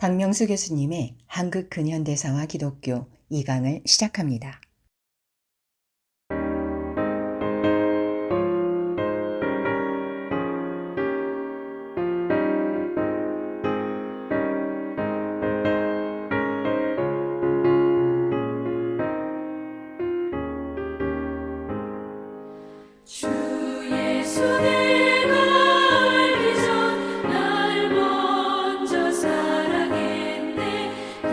박명수 교수님의 한국 근현대사와 기독교 2강을 시작합니다. 주 예수 내가 알기 전 날 먼저 사랑했네. 그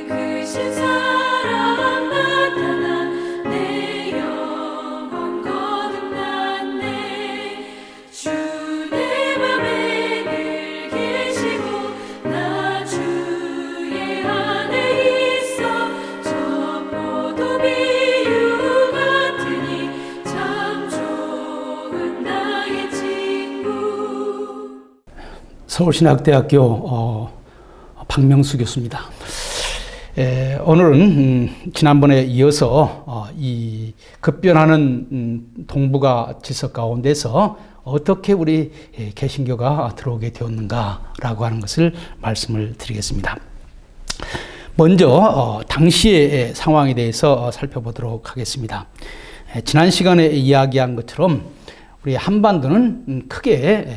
크신 사랑 나타나 내 영혼 거듭났네. 주 내 맘에 늘 계시고 나 주의 안에 있어. 저 포도 비유 같으니 참 좋은 나의 친구. 서울신학대학교 박명수 교수입니다. 오늘은 지난번에 이어서 이 급변하는 동북아 질서 가운데서 어떻게 우리 개신교가 들어오게 되었는가라고 하는 것을 말씀을 드리겠습니다. 먼저 당시의 상황에 대해서 살펴보도록 하겠습니다. 지난 시간에 이야기한 것처럼 우리 한반도는 크게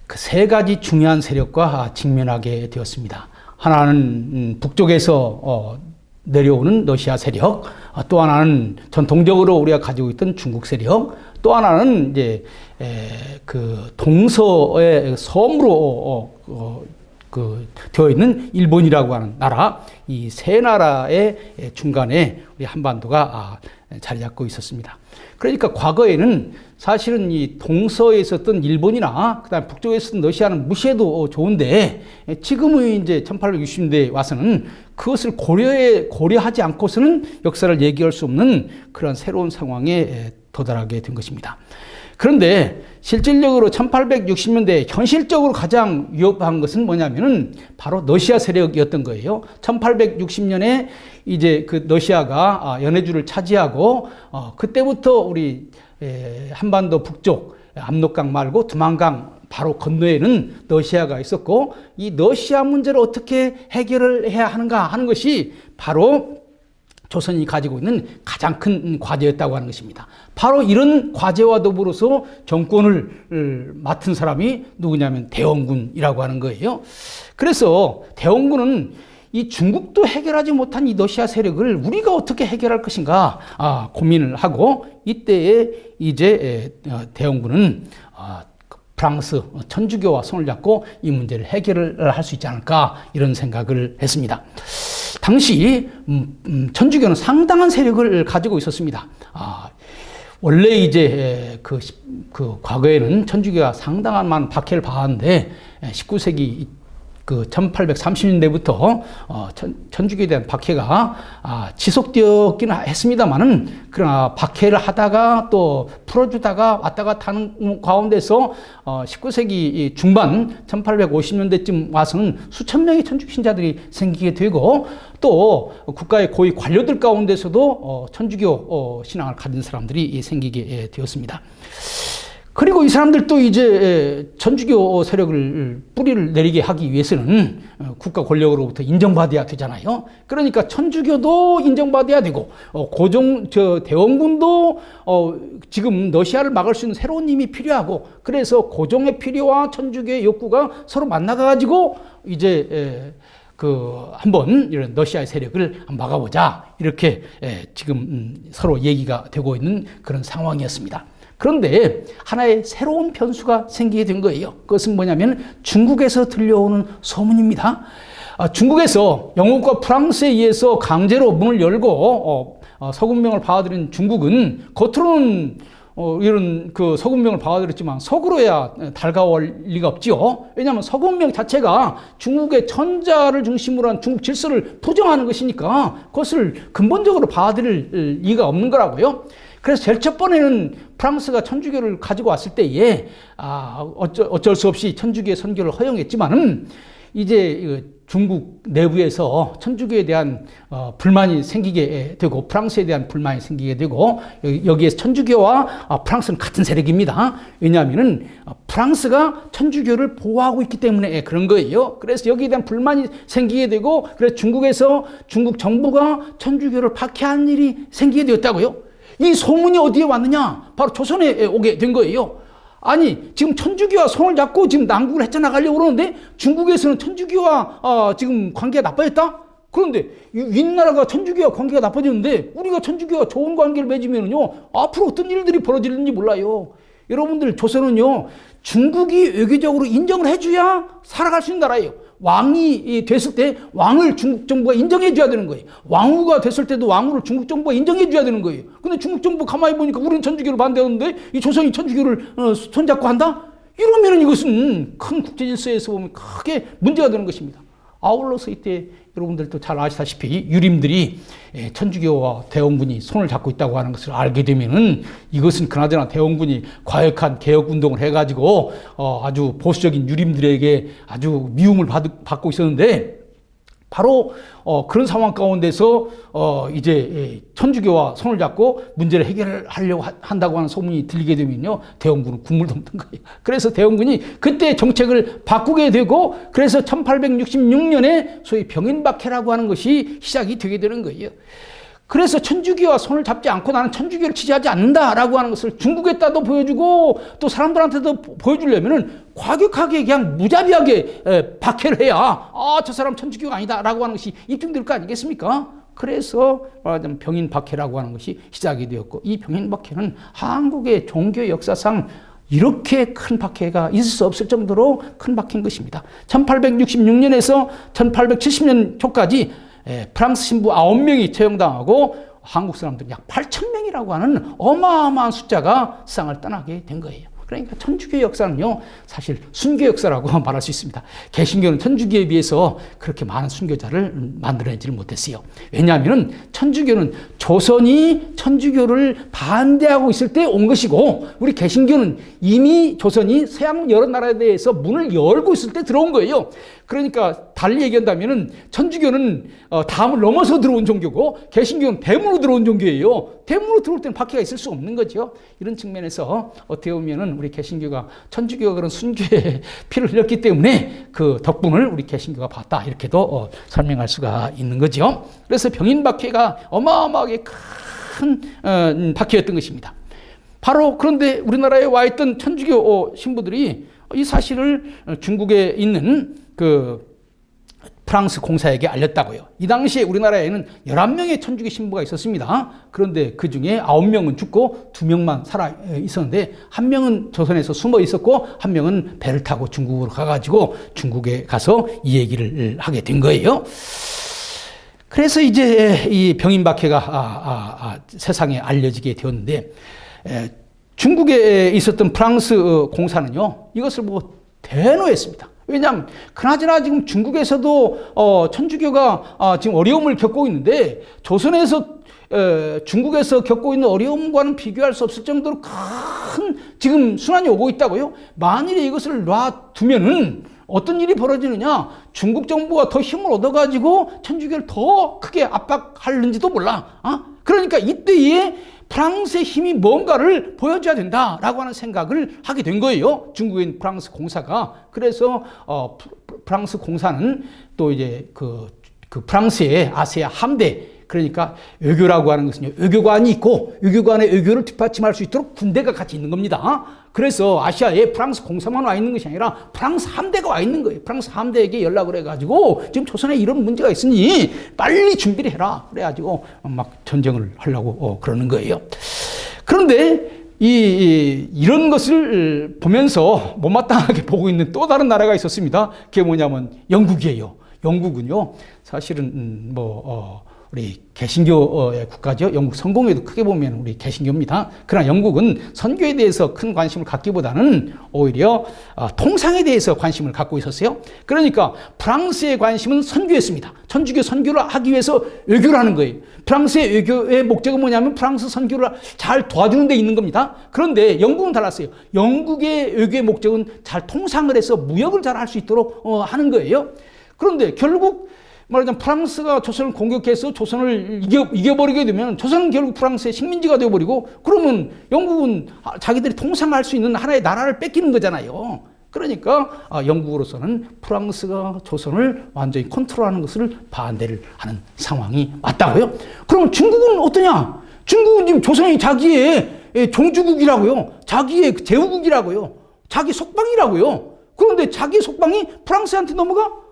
그 세 가지 중요한 세력과 직면하게 되었습니다. 하나는 북쪽에서 내려오는 러시아 세력, 또 하나는 전통적으로 우리가 가지고 있던 중국 세력, 또 하나는 이제 그 동서의 섬으로 되어 있는 일본이라고 하는 나라, 이 세 나라의 중간에 우리 한반도가 자리 잡고 있었습니다. 그러니까 과거에는 사실은 이 동서에 있었던 일본이나 그다음 북쪽에 있었던 러시아는 무시해도 좋은데, 지금은 이제 1860년대에 와서는 그것을 고려하지 않고서는 역사를 얘기할 수 없는 그런 새로운 상황에 도달하게 된 것입니다. 그런데 실질적으로 1860년대 현실적으로 가장 위협한 것은 뭐냐면은 바로 러시아 세력이었던 거예요. 1860년에 이제 그 러시아가 연해주를 차지하고 그때부터 우리 한반도 북쪽 압록강 말고 두만강 바로 건너에는 러시아가 있었고, 이 러시아 문제를 어떻게 해결을 해야 하는가 하는 것이 바로 조선이 가지고 있는 가장 큰 과제였다고 하는 것입니다. 바로 이런 과제와 더불어서 정권을 맡은 사람이 누구냐면 대원군이라고 하는 거예요. 그래서 대원군은 이 중국도 해결하지 못한 이 러시아 세력을 우리가 어떻게 해결할 것인가 고민을 하고, 이때에 이제 대원군은 프랑스 천주교와 손을 잡고 이 문제를 해결을 할 수 있지 않을까, 이런 생각을 했습니다. 당시 천주교는 상당한 세력을 가지고 있었습니다. 원래 이제 그 과거에는 천주교가 상당한 많은 박해를 받았는데, 19세기 그 1830년대부터 천주교에 대한 박해가 지속되었기는 했습니다만은, 그러나 박해를 하다가 또 풀어주다가 왔다 갔다 하는 가운데서 19세기 중반 1850년대쯤 와서는 수천 명의 천주교 신자들이 생기게 되고, 또 국가의 고위 관료들 가운데서도 천주교 신앙을 가진 사람들이 생기게 되었습니다. 그리고 이 사람들도 이제 천주교 세력을 뿌리를 내리게 하기 위해서는 국가 권력으로부터 인정받아야 되잖아요. 그러니까 천주교도 인정받아야 되고, 대원군도 지금 러시아를 막을 수 있는 새로운 힘이 필요하고, 그래서 고종의 필요와 천주교의 욕구가 서로 만나가지고 이제 한번 이런 러시아의 세력을 막아보자, 이렇게 지금 서로 얘기가 되고 있는 그런 상황이었습니다. 그런데 하나의 새로운 변수가 생기게 된 거예요. 그것은 뭐냐면 중국에서 들려오는 소문입니다. 중국에서 영국과 프랑스에 의해서 강제로 문을 열고 서군명을 받아들인 중국은 겉으로는 이런 그 서군명을 받아들였지만 속으로야 달가울 리가 없지요. 왜냐하면 서군명 자체가 중국의 천자를 중심으로 한 중국 질서를 부정하는 것이니까 그것을 근본적으로 받아들일 리가 없는 거라고요. 그래서 제일 첫 번에는 프랑스가 천주교를 가지고 왔을 때에 어쩔 수 없이 천주교의 선교를 허용했지만은, 이제 중국 내부에서 천주교에 대한 불만이 생기게 되고 프랑스에 대한 불만이 생기게 되고 여기에서 천주교와 프랑스는 같은 세력입니다. 왜냐하면은 프랑스가 천주교를 보호하고 있기 때문에 그런 거예요. 그래서 여기에 대한 불만이 생기게 되고 그래서 중국에서 중국 정부가 천주교를 박해한 일이 생기게 되었다고요. 이 소문이 어디에 왔느냐? 바로 조선에 오게 된 거예요. 아니 지금 천주교와 손을 잡고 지금 남국을 헤쳐나가려고 그러는데 중국에서는 천주교와 지금 관계가 나빠졌다? 그런데 윗나라가 천주교와 관계가 나빠졌는데 우리가 천주교와 좋은 관계를 맺으면요 앞으로 어떤 일들이 벌어질는지 몰라요. 여러분들 조선은요 중국이 외교적으로 인정을 해줘야 살아갈 수 있는 나라예요. 왕이 됐을 때 왕을 중국 정부가 인정해 줘야 되는 거예요. 왕후가 됐을 때도 왕후를 중국 정부가 인정해 줘야 되는 거예요. 근데 중국 정부 가만히 보니까 우리는 천주교를 반대하는데 이 조선이 천주교를 손잡고 한다? 이러면 이것은 큰 국제 질서에서 보면 크게 문제가 되는 것입니다. 아울러서 이때 여러분들도 잘 아시다시피 유림들이 천주교와 대원군이 손을 잡고 있다고 하는 것을 알게 되면은 이것은 그나저나 대원군이 과격한 개혁 운동을 해가지고 아주 보수적인 유림들에게 아주 미움을 받고 있었는데 바로 그런 상황 가운데서 이제 천주교와 손을 잡고 문제를 해결하려고 한다고 하는 소문이 들리게 되면요 대원군은 국물 덮는 거예요. 그래서 대원군이 그때 정책을 바꾸게 되고 그래서 1866년에 소위 병인박해라고 하는 것이 시작이 되게 되는 거예요. 그래서 천주교와 손을 잡지 않고 나는 천주교를 지지하지 않는다라고 하는 것을 중국에다도 보여주고 또 사람들한테도 보여주려면은 과격하게 그냥 무자비하게 박해를 해야 저 사람 천주교가 아니다라고 하는 것이 입증될 거 아니겠습니까? 그래서 말하자면 병인박해라고 하는 것이 시작이 되었고 이 병인박해는 한국의 종교 역사상 이렇게 큰 박해가 있을 수 없을 정도로 큰 박해인 것입니다. 1866년에서 1870년 초까지 프랑스 신부 9명이 처형당하고 한국 사람들 약 8,000명이라고 하는 어마어마한 숫자가 세상을 떠나게 된 거예요. 그러니까 천주교 역사는요 사실 순교 역사라고 말할 수 있습니다. 개신교는 천주교에 비해서 그렇게 많은 순교자를 만들어내지를 못했어요. 왜냐하면 천주교는 조선이 천주교를 반대하고 있을 때 온 것이고 우리 개신교는 이미 조선이 서양 여러 나라에 대해서 문을 열고 있을 때 들어온 거예요. 그러니까 달리 얘기한다면 천주교는 담을 넘어서 들어온 종교고 개신교는 대문으로 들어온 종교예요. 대문으로 들어올 때는 박해가 있을 수 없는 거죠. 이런 측면에서 어떻게 보면은 우리 개신교가 천주교가 그런 순교의 피를 흘렸기 때문에 그 덕분을 우리 개신교가 봤다 이렇게도 설명할 수가 있는 거죠. 그래서 병인박해가 어마어마하게 큰 박해였던 것입니다. 바로 그런데 우리나라에 와 있던 천주교 신부들이 이 사실을 중국에 있는 그 프랑스 공사에게 알렸다고요. 이 당시에 우리나라에는 11명의 천주교 신부가 있었습니다. 그런데 그 중에 9명은 죽고 2명만 살아 있었는데 한 명은 조선에서 숨어 있었고 한 명은 배를 타고 중국으로 가가지고 중국에 가서 이 얘기를 하게 된 거예요. 그래서 이제 이 병인박해가 세상에 알려지게 되었는데 중국에 있었던 프랑스 공사는요 이것을 보고 대노했습니다. 왜냐하면 그나저나 지금 중국에서도 천주교가 지금 어려움을 겪고 있는데 조선에서 중국에서 겪고 있는 어려움과는 비교할 수 없을 정도로 큰 지금 순환이 오고 있다고요. 만일에 이것을 놔두면은 어떤 일이 벌어지느냐, 중국 정부가 더 힘을 얻어가지고 천주교를 더 크게 압박하는지도 몰라. 그러니까 이때에 프랑스의 힘이 뭔가를 보여줘야 된다라고 하는 생각을 하게 된 거예요. 중국인 프랑스 공사가. 그래서 프랑스 공사는 또 이제 그 프랑스의 아시아 함대, 그러니까 외교라고 하는 것은요, 외교관이 있고 외교관의 외교를 뒷받침할 수 있도록 군대가 같이 있는 겁니다. 그래서 아시아에 프랑스 공사만 와 있는 것이 아니라 프랑스 함대가 와 있는 거예요. 프랑스 함대에게 연락을 해가지고 지금 조선에 이런 문제가 있으니 빨리 준비를 해라. 그래가지고 막 전쟁을 하려고 그러는 거예요. 그런데 이런 것을 보면서 못마땅하게 보고 있는 또 다른 나라가 있었습니다. 그게 뭐냐면 영국이에요. 영국은요, 사실은 우리 개신교의 국가죠. 영국 성공회도 크게 보면 우리 개신교입니다. 그러나 영국은 선교에 대해서 큰 관심을 갖기보다는 오히려 통상에 대해서 관심을 갖고 있었어요. 그러니까 프랑스의 관심은 선교였습니다. 천주교 선교를 하기 위해서 외교를 하는 거예요. 프랑스의 외교의 목적은 뭐냐면 프랑스 선교를 잘 도와주는 데 있는 겁니다. 그런데 영국은 달랐어요. 영국의 외교의 목적은 잘 통상을 해서 무역을 잘 할 수 있도록 하는 거예요. 그런데 결국 말하자면 프랑스가 조선을 공격해서 조선을 이겨버리게 되면 조선은 결국 프랑스의 식민지가 되어버리고, 그러면 영국은 자기들이 통상할 수 있는 하나의 나라를 뺏기는 거잖아요. 그러니까 영국으로서는 프랑스가 조선을 완전히 컨트롤하는 것을 반대를 하는 상황이 맞다고요. 그럼 중국은 어떠냐? 중국은 지금 조선이 자기의 종주국이라고요. 자기의 제후국이라고요. 자기 속방이라고요. 그런데 자기 속방이 프랑스한테 넘어가?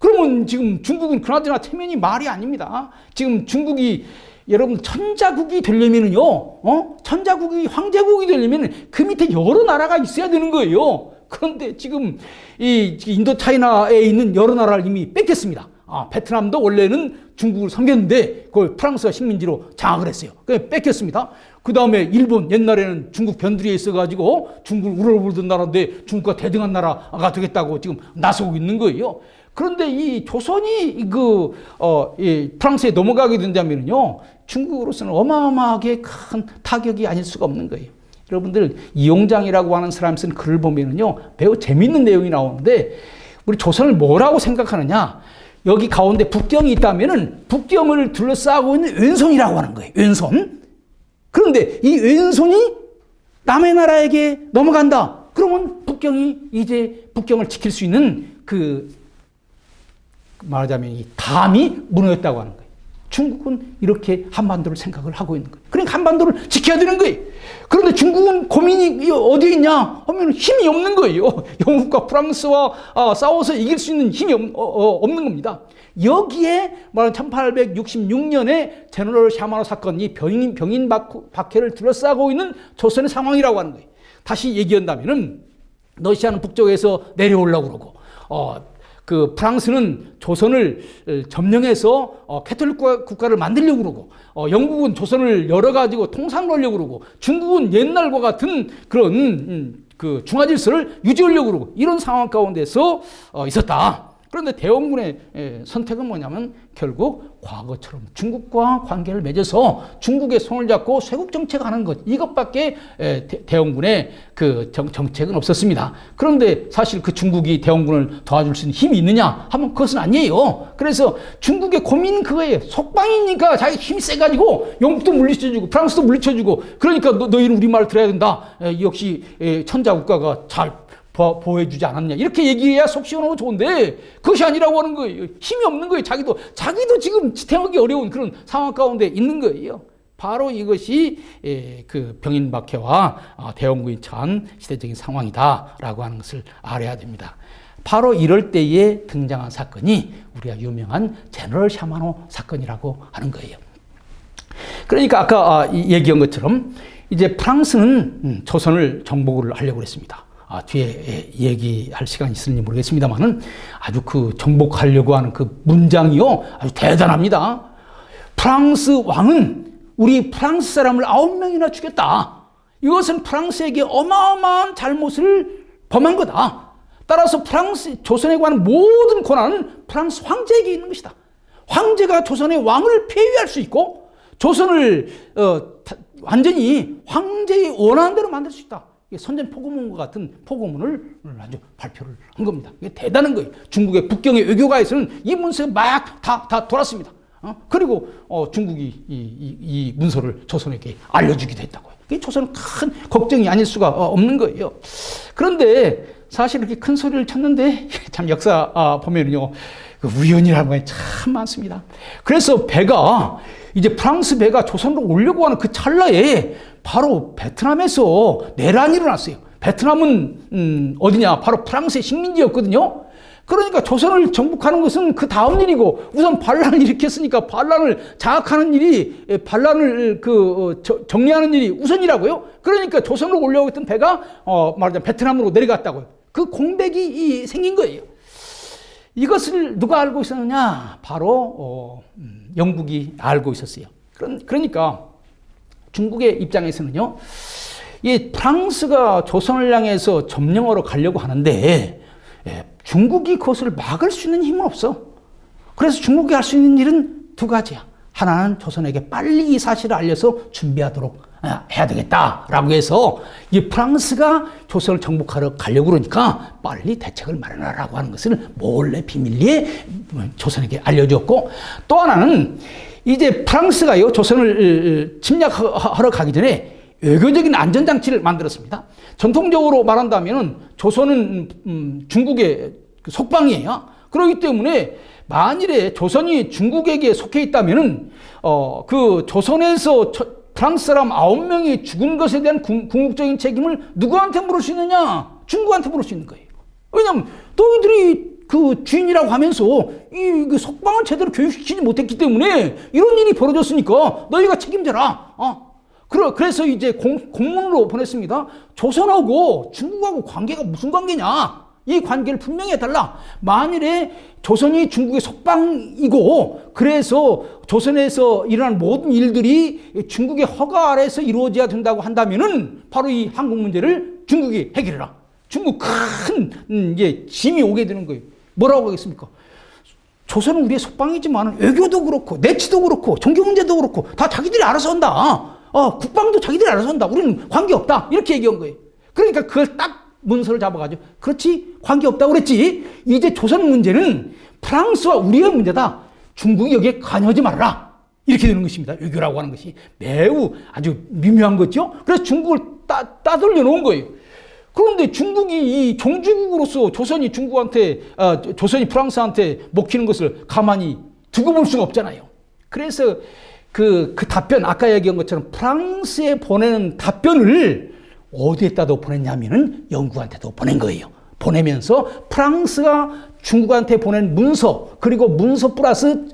그러면 지금 중국은 그나저나 체면이 말이 아닙니다. 지금 중국이 여러분 천자국이 되려면은요, 천자국이 황제국이 되려면 그 밑에 여러 나라가 있어야 되는 거예요. 그런데 지금 이 인도 차이나에 있는 여러 나라를 이미 뺏겼습니다. 베트남도 원래는 중국을 섬겼는데 그걸 프랑스가 식민지로 장악을 했어요. 그래서 뺏겼습니다. 그 다음에 일본, 옛날에는 중국 변두리에 있어가지고 중국을 우러러보던 나라인데 중국과 대등한 나라가 되겠다고 지금 나서고 있는 거예요. 그런데 이 조선이 프랑스에 넘어가게 된다면요, 중국으로서는 어마어마하게 큰 타격이 아닐 수가 없는 거예요. 여러분들, 이용장이라고 하는 사람이 쓴 글을 보면요, 매우 재밌는 내용이 나오는데, 우리 조선을 뭐라고 생각하느냐? 여기 가운데 북경이 있다면은 북경을 둘러싸고 있는 왼손이라고 하는 거예요. 왼손. 그런데 이 왼손이 남의 나라에게 넘어간다. 그러면 북경이 이제 북경을 지킬 수 있는 말하자면 이 담이 무너졌다고 하는 거예요. 중국은 이렇게 한반도를 생각을 하고 있는 거예요. 그러니까 한반도를 지켜야 되는 거예요. 그런데 중국은 고민이 어디에 있냐 하면 힘이 없는 거예요. 영국과 프랑스와 싸워서 이길 수 있는 힘이 없는 겁니다. 여기에 1866년에 제너럴 샤마노 사건이 병인 박해를 둘러싸고 있는 조선의 상황이라고 하는 거예요. 다시 얘기한다면은 러시아는 북쪽에서 내려오려고 그러고, 프랑스는 조선을 점령해서 캐톨릭 국가를 만들려고 그러고, 영국은 조선을 열어가지고 통상을 하려고 그러고, 중국은 옛날과 같은 그런 중화 질서를 유지하려고 그러고, 이런 상황 가운데서 있었다. 그런데 대원군의 선택은 뭐냐면 결국 과거처럼 중국과 관계를 맺어서 중국의 손을 잡고 쇄국 정책하는 것, 이것밖에 대원군의 정책은 없었습니다. 그런데 사실 중국이 대원군을 도와줄 수 있는 힘이 있느냐 하면 그것은 아니에요. 그래서 중국의 고민은 그거예요. 속방이니까 자기 힘이 세가지고 영국도 물리쳐주고 프랑스도 물리쳐주고, 그러니까 너희는 우리 말을 들어야 된다. 역시 천자국가가 잘 보호해주지 않았냐, 이렇게 얘기해야 속 시원하고 좋은데 그것이 아니라고 하는 거예요. 힘이 없는 거예요. 자기도 지금 지탱하기 어려운 그런 상황 가운데 있는 거예요. 바로 이것이 병인 박해와 대원군이 처한 시대적인 상황이다라고 하는 것을 알아야 됩니다. 바로 이럴 때에 등장한 사건이 우리가 유명한 제너럴 샤마노 사건이라고 하는 거예요. 그러니까 아까 얘기한 것처럼 이제 프랑스는 조선을 정복을 하려고 했습니다. 뒤에 얘기할 시간이 있을지 모르겠습니다만은 아주 정복하려고 하는 문장이요, 아주 대단합니다. 프랑스 왕은 우리 프랑스 사람을 9명이나 죽였다. 이것은 프랑스에게 어마어마한 잘못을 범한 거다. 따라서 조선에 관한 모든 권한은 프랑스 황제에게 있는 것이다. 황제가 조선의 왕을 폐위할 수 있고 조선을 완전히 황제의 원하는 대로 만들 수 있다. 선전 포고문과 같은 포고문을 아주 발표를 한 겁니다. 이게 대단한 거예요. 중국의 북경의 외교가에서는 이 문서가 막 다 돌았습니다. 그리고 중국이 이 문서를 조선에게 알려주기도 했다고요. 이게 조선은 큰 걱정이 아닐 수가 없는 거예요. 그런데 사실 이렇게 큰 소리를 쳤는데 참 역사 보면요, 우연이라는 게 참 많습니다. 그래서 이제 프랑스 배가 조선으로 오려고 하는 그 찰나에 바로 베트남에서 내란이 일어났어요. 베트남은 어디냐? 바로 프랑스의 식민지였거든요. 그러니까 조선을 정복하는 것은 그 다음 일이고, 우선 반란을 일으켰으니까 반란을 장악하는 일이, 반란을 정리하는 일이 우선이라고요. 그러니까 조선으로 오려고 했던 배가 말하자면 베트남으로 내려갔다고요. 그 공백이 생긴 거예요. 이것을 누가 알고 있었느냐? 바로 영국이 알고 있었어요. 그러니까 중국의 입장에서는요, 이 프랑스가 조선을 향해서 점령하러 가려고 하는데 중국이 그것을 막을 수 있는 힘은 없어. 그래서 중국이 할 수 있는 일은 두 가지야. 하나는 조선에게 빨리 이 사실을 알려서 준비하도록 해야 되겠다라고 해서 이 프랑스가 조선을 정복하러 가려고 그러니까 빨리 대책을 마련하라고 하는 것을 몰래 비밀리에 조선에게 알려줬고, 또 하나는 이제 프랑스가요 조선을 침략하러 가기 전에 외교적인 안전장치를 만들었습니다. 전통적으로 말한다면 조선은 중국의 속방이에요. 그렇기 때문에 만일에 조선이 중국에게 속해 있다면은 그 조선에서 프랑스 사람 9명이 죽은 것에 대한 궁극적인 책임을 누구한테 물을 수 있느냐? 중국한테 물을 수 있는 거예요. 왜냐하면 너희들이 그 주인이라고 하면서 이 속방을 제대로 교육시키지 못했기 때문에 이런 일이 벌어졌으니까 너희가 책임져라. 그래서 이제 공문으로 보냈습니다. 조선하고 중국하고 관계가 무슨 관계냐? 이 관계를 분명히 해달라. 만일에 조선이 중국의 속방이고 그래서 조선에서 일어난 모든 일들이 중국의 허가 아래서 이루어져야 된다고 한다면은 바로 이 한국 문제를 중국이 해결해라. 중국 큰 이제 짐이 오게 되는 거예요. 뭐라고 하겠습니까? 조선은 우리의 속방이지만 외교도 그렇고 내치도 그렇고 종교 문제도 그렇고 다 자기들이 알아서 한다. 국방도 자기들이 알아서 한다. 우리는 관계없다. 이렇게 얘기한 거예요. 그러니까 그걸 딱 문서를 잡아가지고 그렇지 관계없다고 그랬지. 이제 조선 문제는 프랑스와 우리의 문제다. 중국이 여기에 관여하지 말아라. 이렇게 되는 것입니다. 외교라고 하는 것이 매우 아주 미묘한 거죠. 그래서 중국을 따돌려 놓은 거예요. 그런데 중국이 이 종주국으로서 조선이 조선이 프랑스한테 먹히는 것을 가만히 두고 볼 수가 없잖아요. 그래서 그 답변, 아까 얘기한 것처럼 프랑스에 보내는 답변을 어디에다도 보냈냐면은 영국한테도 보낸 거예요. 보내면서 프랑스가 중국한테 보낸 문서, 그리고 문서 플러스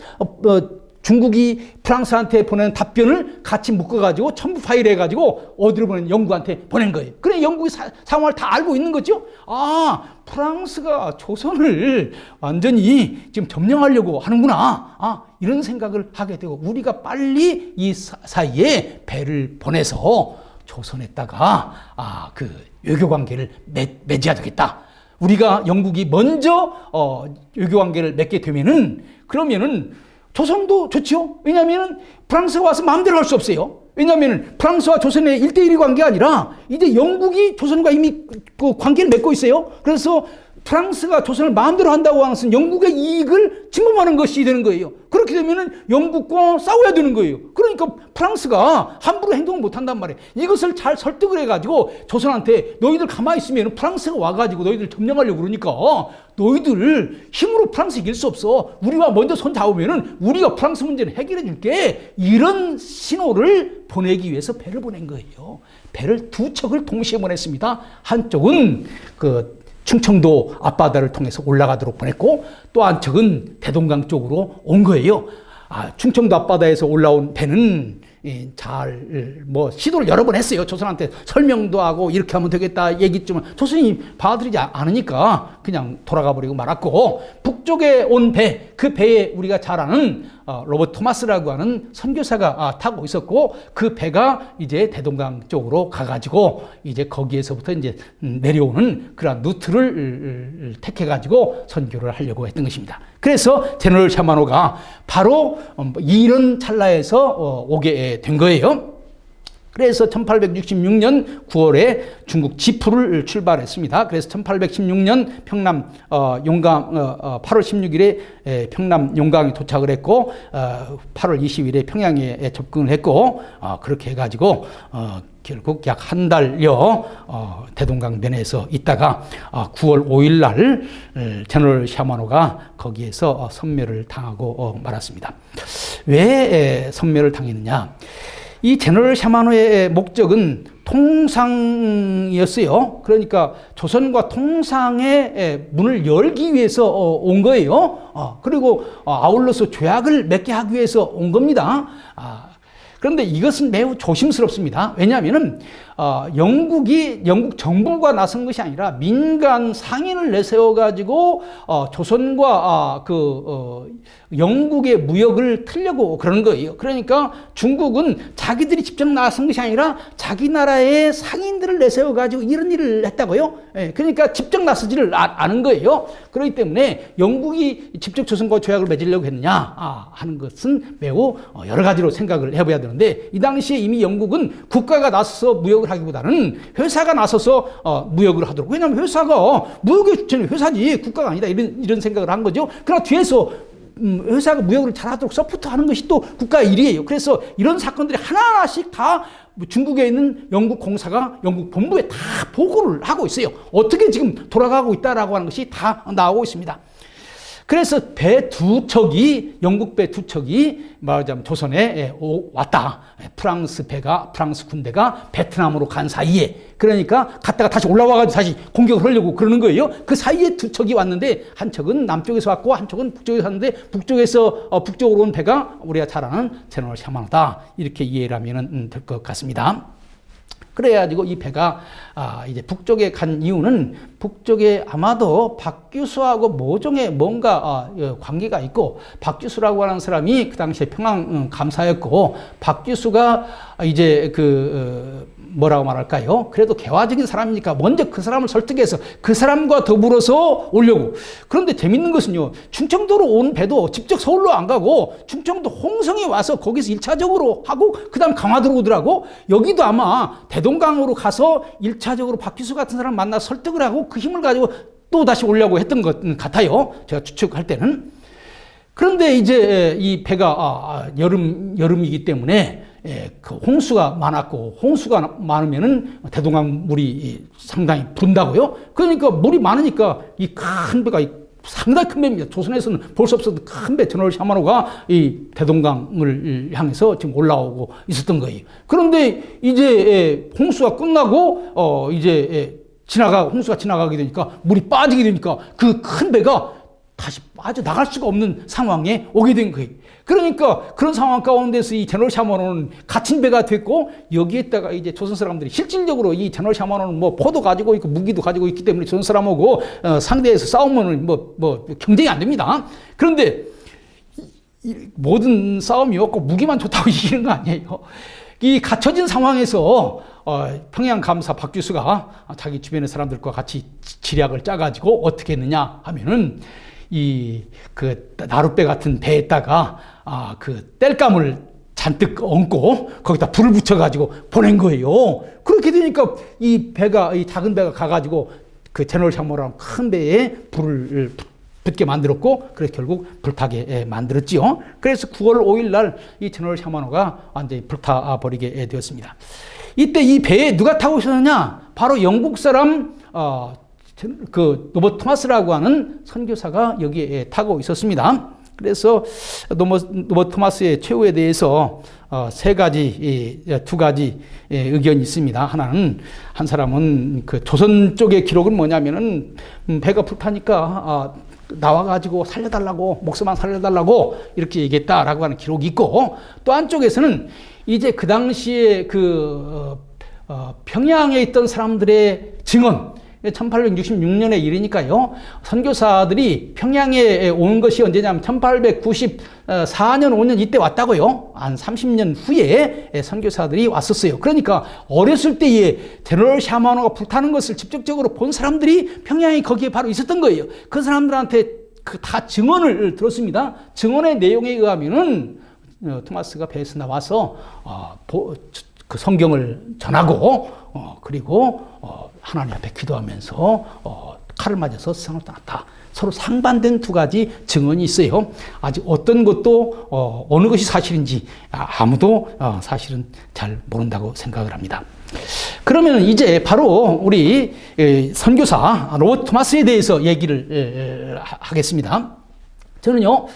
중국이 프랑스한테 보낸 답변을 같이 묶어가지고 첨부 파일 해가지고 어디로 보낸 영국한테 보낸 거예요. 그래 영국이 상황을 다 알고 있는 거죠. 프랑스가 조선을 완전히 지금 점령하려고 하는구나. 이런 생각을 하게 되고 우리가 빨리 이 사이에 배를 보내서 조선에다가 그 외교 관계를 맺어야 되겠다. 우리가 영국이 먼저 외교 관계를 맺게 되면은 그러면은 조선도 좋죠. 왜냐하면 프랑스가 와서 마음대로 할 수 없어요. 왜냐하면 프랑스와 조선의 1대1의 관계가 아니라 이제 영국이 조선과 이미 그 관계를 맺고 있어요. 그래서 프랑스가 조선을 마음대로 한다고 하는 것은 영국의 이익을 침범하는 것이 되는 거예요. 그렇게 되면은 영국과 싸워야 되는 거예요. 그러니까 프랑스가 함부로 행동을 못 한단 말이에요. 이것을 잘 설득을 해가지고 조선한테 너희들 가만히 있으면 프랑스가 와가지고 너희들 점령하려고 그러니까 너희들 힘으로 프랑스 이길 수 없어. 우리와 먼저 손 잡으면은 우리가 프랑스 문제는 해결해 줄게. 이런 신호를 보내기 위해서 배를 보낸 거예요. 배를 두 척을 동시에 보냈습니다. 한쪽은 충청도 앞바다를 통해서 올라가도록 보냈고 또 한척은 대동강 쪽으로 온 거예요. 충청도 앞바다에서 올라온 배는 시도를 여러 번 했어요. 조선한테 설명도 하고 이렇게 하면 되겠다 얘기했지만 조선이 받아들이지 않으니까 그냥 돌아가 버리고 말았고, 북쪽에 온 배, 그 배에 우리가 잘 아는 로버트 토마스라고 하는 선교사가 타고 있었고, 그 배가 이제 대동강 쪽으로 가가지고 이제 거기에서부터 이제 내려오는 그런 루트를 택해가지고 선교를 하려고 했던 것입니다. 그래서 제너럴 샤마노가 바로 이런 찰나에서 오게 된 거예요. 그래서 1866년 9월에 중국 지푸를 출발했습니다. 그래서 1816년 평남 용강 8월 16일에 평남 용강에 도착을 했고 8월 20일에 평양에 접근을 했고 그렇게 해가지고 결국 약 한 달여 대동강 면에서 있다가 9월 5일 날 제너럴 샤마노가 거기에서 섬멸을 당하고 말았습니다. 왜 섬멸을 당했느냐? 이 제너럴 샤마노의 목적은 통상이었어요. 그러니까 조선과 통상의 문을 열기 위해서 온 거예요. 그리고 아울러서 조약을 맺게 하기 위해서 온 겁니다. 그런데 이것은 매우 조심스럽습니다. 왜냐하면은 영국 정부가 나선 것이 아니라 민간 상인을 내세워 가지고 조선과 영국의 무역을 틀려고 그러는 거예요. 그러니까 중국은 자기들이 직접 나선 것이 아니라 자기 나라의 상인들을 내세워 가지고 이런 일을 했다고요. 그러니까 직접 나서지를 않은 거예요. 그렇기 때문에 영국이 직접 조선과 조약을 맺으려고 했느냐 하는 것은 매우 여러 가지로 생각을 해봐야 되는데, 이 당시에 이미 영국은 국가가 나서서 무역을 하기보다는 회사가 나서서 무역을 하도록, 왜냐하면 회사가 무역의 주체는 회사지 국가가 아니다, 이런 생각을 한 거죠. 그러나 뒤에서 회사가 무역을 잘하도록 서포트하는 것이 또 국가의 일이에요. 그래서 이런 사건들이 하나하나씩 다 중국에 있는 영국 공사가 영국 본부에 다 보고를 하고 있어요. 어떻게 지금 돌아가고 있다라고 하는 것이 다 나오고 있습니다. 그래서 영국 배 두 척이 말하자면 조선에 왔다. 프랑스 군대가 베트남으로 간 사이에, 그러니까 갔다가 다시 올라와가지고 다시 공격을 하려고 그러는 거예요. 그 사이에 두 척이 왔는데, 한 척은 남쪽에서 왔고 한 척은 북쪽에서 왔는데, 북쪽으로 온 배가 우리가 잘 아는 제너럴 샤마노다, 이렇게 이해를 하면 될 것 같습니다. 그래가지고 이 배가 이제 북쪽에 간 이유는, 북쪽에 아마도 박규수하고 모종의 뭔가 관계가 있고, 박규수라고 하는 사람이 그 당시에 평양 감사였고, 박규수가 이제 뭐라고 말할까요? 그래도 개화적인 사람이니까 먼저 그 사람을 설득해서 그 사람과 더불어서 오려고. 그런데 재밌는 것은요, 충청도로 온 배도 직접 서울로 안 가고 충청도 홍성에 와서 거기서 1차적으로 하고 그 다음 강화도로 오더라고. 여기도 아마 대동강으로 가서 1차적으로 박규수 같은 사람 만나 설득을 하고 그 힘을 가지고 또 다시 오려고 했던 것 같아요, 제가 추측할 때는. 그런데 이제 이 배가 여름이기 때문에 그 홍수가 많았고, 홍수가 많으면은 대동강 물이 상당히 분다고요. 그러니까 물이 많으니까 이 큰 배가 상당히 큰 배입니다. 조선에서는 볼 수 없었던 큰 배 제너럴 샤마노가 이 대동강을 향해서 지금 올라오고 있었던 거예요. 그런데 이제 홍수가 끝나고 홍수가 지나가게 되니까, 물이 빠지게 되니까 그 큰 배가 다시 빠져 나갈 수가 없는 상황에 오게 된 거예요. 그러니까 그런 상황 가운데서 이 제너럴 샤마노는 갇힌 배가 됐고, 여기에다가 이제 조선 사람들이 실질적으로 이 제너럴 샤마노는 뭐 포도 가지고 있고 무기도 가지고 있기 때문에 조선 사람하고 상대해서 싸우면은 뭐 경쟁이 안 됩니다. 그런데 모든 싸움이 없고 무기만 좋다고 이기는 거 아니에요. 이 갇혀진 상황에서 평양 감사 박규수가 자기 주변의 사람들과 같이 지략을 짜가지고 어떻게 했느냐 하면은, 나룻배 같은 배에다가 땔감을 잔뜩 얹고 거기다 불을 붙여가지고 보낸 거예요. 그렇게 되니까 이 작은 배가 가가지고 그 제너럴 샤마노라는 큰 배에 불을 붙게 만들었고, 그래서 결국 불타게 만들었지요. 그래서 9월 5일 날 이 제너럴 샤마노가 완전히 불타버리게 되었습니다. 이때 이 배에 누가 타고 있었느냐? 바로 영국 사람 로버트 토마스라고 하는 선교사가 여기에 타고 있었습니다. 그래서 로버트 토마스의 최후에 대해서 두 가지 의견이 있습니다. 한 사람은 그 조선 쪽의 기록은 뭐냐면은, 배가 불타니까 나와가지고 살려달라고, 목숨만 살려달라고 이렇게 얘기했다라고 하는 기록이 있고, 또 한쪽에서는 이제 그 당시에 평양에 있던 사람들의 증언, 1866년의 일이니까요. 선교사들이 평양에 온 것이 언제냐면 1894년, 5년 이때 왔다고요. 한 30년 후에 선교사들이 왔었어요. 그러니까 어렸을 때에 제너럴 샤마노가 불타는 것을 직접적으로 본 사람들이 평양에 거기에 바로 있었던 거예요. 그 사람들한테 다 증언을 들었습니다. 증언의 내용에 의하면은 토마스가 배에서 나와서 그 성경을 전하고 그리고 하나님 앞에 기도하면서 칼을 맞아서 세상을 떠났다. 서로 상반된 두 가지 증언이 있어요. 아직 어떤 것도 어느 것이 사실인지 아무도 사실은 잘 모른다고 생각을 합니다. 그러면 이제 바로 우리 선교사 로버트 토마스에 대해서 얘기를 하겠습니다. 저는요,